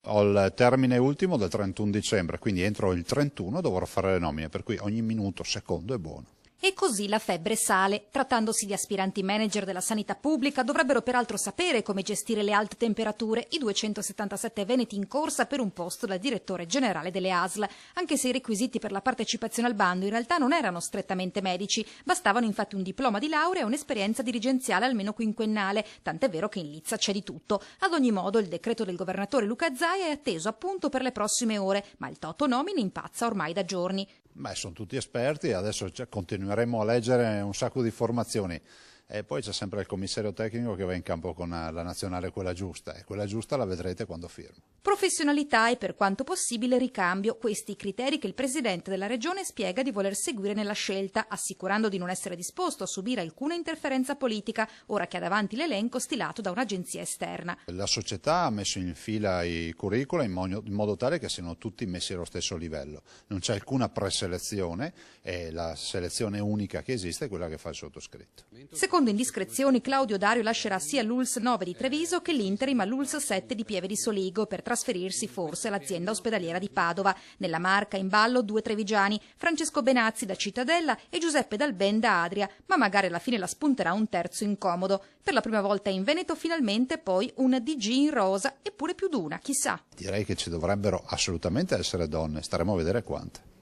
Ho il termine ultimo del 31 dicembre, quindi entro il 31 dovrò fare le nomine, per cui ogni minuto, secondo è buono. E così la febbre sale. Trattandosi di aspiranti manager della sanità pubblica, dovrebbero peraltro sapere come gestire le alte temperature, i 277 veneti in corsa per un posto da direttore generale delle ASL, anche se i requisiti per la partecipazione al bando in realtà non erano strettamente medici, bastavano infatti un diploma di laurea e un'esperienza dirigenziale almeno quinquennale, tant'è vero che in Lizza c'è di tutto. Ad ogni modo il decreto del governatore Luca Zaia è atteso appunto per le prossime ore, ma il Toto Nomine impazza ormai da giorni. Sono tutti esperti, adesso continueremo a leggere un sacco di informazioni e poi c'è sempre il commissario tecnico che va in campo con la nazionale quella giusta e quella giusta la vedrete quando firmo. Professionalità e per quanto possibile ricambio, questi i criteri che il presidente della regione spiega di voler seguire nella scelta, assicurando di non essere disposto a subire alcuna interferenza politica, ora che ha davanti l'elenco stilato da un'agenzia esterna. La società ha messo in fila i curricula in modo tale che siano tutti messi allo stesso livello, non c'è alcuna preselezione e la selezione unica che esiste è quella che fa il sottoscritto. Secondo indiscrezioni, Claudio Dario lascerà sia l'ULSS 9 di Treviso che l'interim all'ULSS 7 di Pieve di Soligo per trasferirsi forse all'azienda ospedaliera di Padova. Nella Marca in ballo 2 trevigiani, Francesco Benazzi da Cittadella e Giuseppe Dalben da Adria, ma magari alla fine la spunterà un terzo incomodo. Per la prima volta in Veneto finalmente poi un DG in rosa, eppure più d'una, chissà. Direi che ci dovrebbero assolutamente essere donne, staremo a vedere quante.